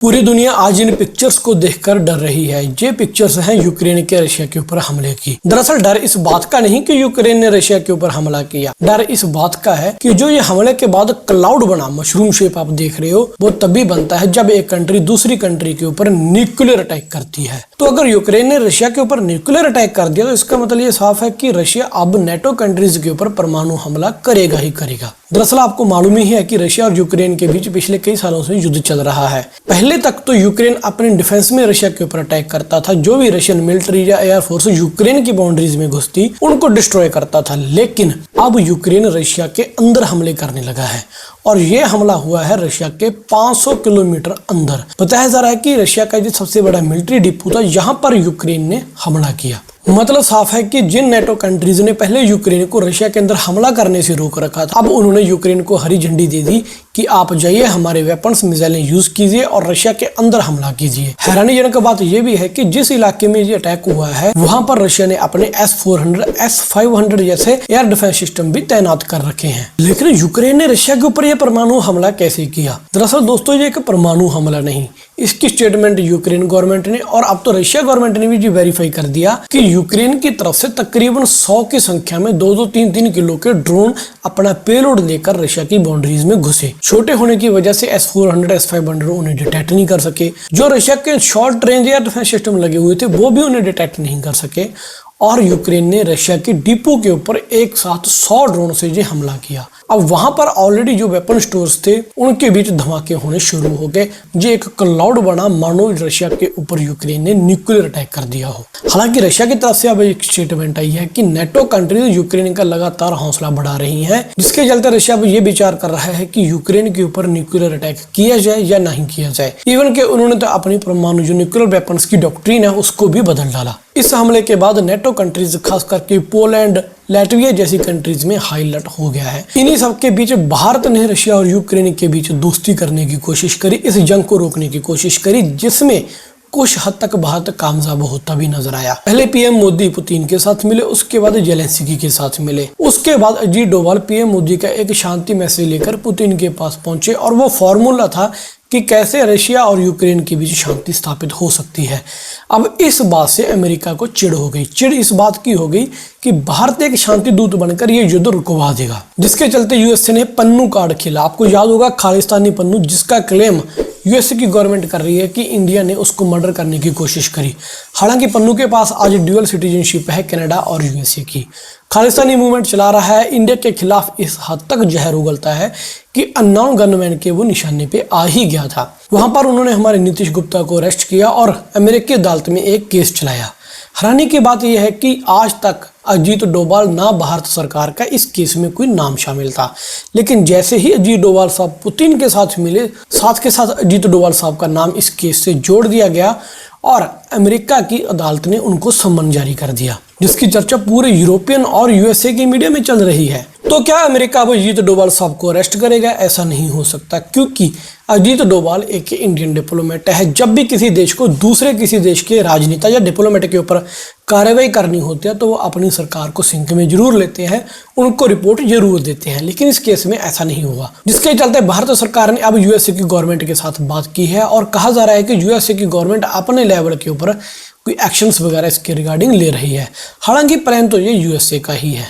पूरी दुनिया आज इन पिक्चर्स को देखकर डर रही है। ये पिक्चर्स हैं यूक्रेन के रशिया के ऊपर हमले की। दरअसल डर इस बात का नहीं कि यूक्रेन ने रशिया के ऊपर हमला किया, डर इस बात का है कि जो ये हमले के बाद क्लाउड बना, मशरूम शेप आप देख रहे हो, वो तभी बनता है जब एक कंट्री दूसरी कंट्री के ऊपर न्यूक्लियर अटैक करती है। तो अगर यूक्रेन ने रशिया के ऊपर न्यूक्लियर अटैक कर दिया तो इसका मतलब ये साफ है कि रशिया अब नेटो कंट्रीज के ऊपर परमाणु हमला करेगा ही करेगा। दरअसल आपको मालूम ही है कि रशिया और यूक्रेन के बीच पिछले कई सालों से युद्ध चल रहा है। पहले तक तो यूक्रेन अपने डिफेंस में रशिया के ऊपर अटैक करता था। जो भी रशियन मिलिट्री या एयरफोर्स यूक्रेन की बाउंड्रीज में घुसती उनको डिस्ट्रॉय करता था। लेकिन अब यूक्रेन रशिया के अंदर हमले करने लगा है और ये हमला हुआ है रशिया के 500 किलोमीटर अंदर। बताया जा रहा है कि रशिया का जो सबसे बड़ा मिलिट्री डिपो था, यहाँ पर यूक्रेन ने हमला किया। मतलब साफ है कि जिन नेटो कंट्रीज ने पहले यूक्रेन को रशिया के अंदर हमला करने से रोक रखा था, अब उन्होंने यूक्रेन को हरी झंडी दे दी कि आप जाइए, हमारे वेपन्स मिसाइलें यूज कीजिए और रशिया के अंदर हमला कीजिए। हैरानीजनक बात यह भी है कि जिस इलाके में ये अटैक हुआ है वहां पर रशिया ने अपने S-400, S-500 जैसे एयर डिफेंस सिस्टम भी तैनात कर रखे हैं। लेकिन यूक्रेन ने रशिया के ऊपर यह परमाणु हमला कैसे किया? दरअसल दोस्तों, ये एक परमाणु हमला नहीं, इसकी स्टेटमेंट यूक्रेन गवर्नमेंट ने और अब तो रशिया गवर्नमेंट ने भी वेरीफाई कर दिया कि यूक्रेन की तरफ से तकरीबन 100 की संख्या में 2-2, 3-3 किलो के ड्रोन अपना पेलोड लेकर रशिया की बाउंड्रीज में घुसे। छोटे होने की वजह से S-400, S-500 उन्हें डिटेक्ट नहीं कर सके। जो रशिया के short range air defence system लगे हुए थे वो भी उन्हें डिटेक्ट नहीं कर सके और यूक्रेन ने रशिया के डिपो के ऊपर एक साथ 100 ड्रोन से ये हमला किया। अब वहां पर ऑलरेडी जो वेपन स्टोर्स थे उनके बीच धमाके होने शुरू हो गए। ये एक क्लाउड बना, मानो रशिया के ऊपर यूक्रेन ने न्यूक्लियर अटैक कर दिया हो। हालांकि रशिया की तरफ से अब एक स्टेटमेंट आई है कि नेटो कंट्रीज यूक्रेन का लगातार हौसला बढ़ा रही हैं, जिसके चलते रशिया अब ये विचार कर रहा है कि यूक्रेन के ऊपर न्यूक्लियर अटैक किया जाए या नहीं किया जाए। इवन के उन्होंने तो अपनी परमाणु जो न्यूक्लियर वेपन्स की डॉक्ट्रिन है उसको भी बदल डाला। इस हमले के बाद नेटो कंट्रीज, खास करके पोलैंड, लैटविया जैसी कंट्रीज में हाई अलर्ट हो गया है। इन्हीं सब के बीच भारत ने रशिया और यूक्रेन के बीच दोस्ती करने की कोशिश करी, इस जंग को रोकने की कोशिश करी, जिसमें कुछ हद तक भारत कामयाब होता भी नजर आया। पहले पीएम मोदी पुतिन के साथ मिले, उसके बाद जेलेंस्की के साथ मिले, उसके बाद अजीत डोभाल पीएम मोदी का एक शांति मैसेज लेकर पुतिन के पास पहुंचे और वो फॉर्मूला था कि कैसे रशिया और यूक्रेन के बीच शांति स्थापित हो सकती है। अब इस बात से अमेरिका को चिढ़ हो गई। चिढ़ इस बात की हो गई कि भारत एक शांति दूत बनकर ये युद्ध रुकवा देगा, जिसके चलते यूएसए ने पन्नू कार्ड खेला। आपको याद होगा खालिस्तानी पन्नू, जिसका क्लेम यूएसए की गवर्नमेंट कर रही है कि इंडिया ने उसको मर्डर करने की कोशिश करी। हालांकि पन्नू के पास आज ड्यूअल सिटीजनशिप है कनाडा और यूएसए की। खालिस्तानी मूवमेंट चला रहा है, इंडिया के खिलाफ इस हद तक जहर उगलता है कि अननोन गनमैन के वो निशाने पे आ ही गया था। वहां पर उन्होंने हमारे नीतीश गुप्ता को अरेस्ट किया और अमेरिकी अदालत में एक केस चलाया। हैरानी की बात यह है कि आज तक अजीत डोभाल ना भारत सरकार का इस केस में कोई नाम शामिल था, लेकिन जैसे ही अजीत डोभाल साहब पुतिन के साथ मिले, साथ के साथ अजीत डोभाल साहब का नाम इस केस से जोड़ दिया गया और अमेरिका की अदालत ने उनको सम्मन जारी कर दिया, जिसकी चर्चा पूरे यूरोपियन और यूएसए की मीडिया में चल रही है। तो क्या अमेरिका अब अजीत डोभाल साहब को अरेस्ट करेगा? ऐसा नहीं हो सकता, क्योंकि अजीत डोभाल एक इंडियन डिप्लोमेट है। जब भी किसी देश को दूसरे किसी देश के राजनेता या डिप्लोमेट के ऊपर कार्रवाई करनी होती है तो वो अपनी सरकार को सिंक में जरूर लेते हैं, उनको रिपोर्ट जरूर देते हैं, लेकिन इस केस में ऐसा नहीं हुआ, जिसके चलते भारत सरकार ने अब यूएसए की गवर्नमेंट के साथ बात की है और कहा जा रहा है कि यूएसए की गवर्नमेंट अपने लेवल के ऊपर कोई एक्शंस वगैरह इसके रिगार्डिंग ले रही है। हालांकि प्लान तो ये यूएसए का ही है,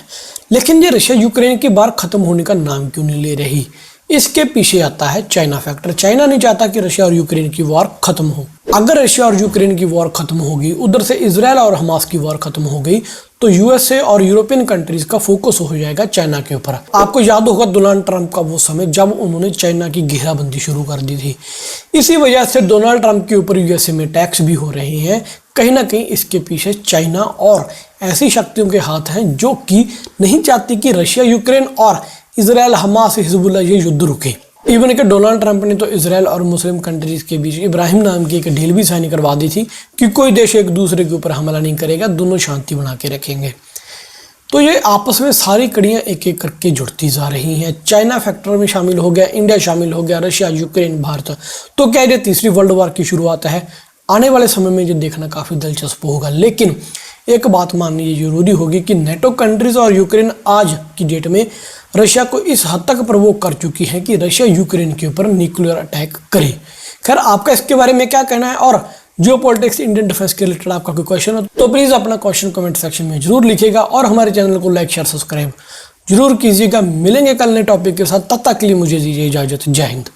लेकिन ये रशिया यूक्रेन की बार खत्म होने का नाम क्यों नहीं ले रही? इसके पीछे आता है चाइना फैक्टर। चाइना नहीं चाहता कि रशिया और यूक्रेन की वॉर खत्म हो। अगर रशिया और यूक्रेन की वॉर खत्म होगी, उधर से इजराइल और हमास की वॉर खत्म हो गई, तो यूएसए और यूरोपियन कंट्रीज का फोकस हो जाएगा चाइना के ऊपर। आपको याद होगा डोनाल्ड ट्रंप का वो समय जब उन्होंने चाइना की घेराबंदी शुरू कर दी थी। इसी वजह से डोनाल्ड ट्रंप के ऊपर यूएसए में टैक्स भी हो रहे हैं। कहीं ना कहीं इसके पीछे चाइना और ऐसी शक्तियों के हाथ हैं जो कि नहीं चाहती कि रशिया, यूक्रेन और इजराइल, हमास, हिजबुल्ला ये युद्ध रुके। इवन के डोनाल्ड ट्रंप ने तो इजराइल और मुस्लिम कंट्रीज के बीच इब्राहिम नाम की एक डील भी साइन करवा दी थी कि कोई देश एक दूसरे के ऊपर हमला नहीं करेगा, दोनों शांति बना के रखेंगे। तो ये आपस में सारी कड़ियां एक एक करके जुड़ती जा रही हैं। चाइना फैक्टर में शामिल हो गया, इंडिया शामिल हो गया, रशिया, यूक्रेन, भारत। तो क्या ये तीसरी वर्ल्ड वॉर की शुरुआत है? आने वाले समय में ये देखना काफी दिलचस्प होगा, लेकिन एक बात माननी जरूरी होगी कि नेटो कंट्रीज और यूक्रेन आज की डेट में रशिया को इस हद तक प्रवोक कर चुकी है कि रशिया यूक्रेन के ऊपर न्यूक्लियर अटैक करे। खैर आपका इसके बारे में क्या कहना है, और जियोपॉलिटिक्स इंडियन डिफेंस के रिलेटेड आपका कोई क्वेश्चन हो तो प्लीज अपना क्वेश्चन कमेंट सेक्शन में जरूर लिखिएगा, और हमारे चैनल को लाइक शेयर सब्सक्राइब जरूर कीजिएगा। मिलेंगे कल नए टॉपिक के साथ, तब तक के लिए मुझे दीजिए इजाजत। जय हिंद।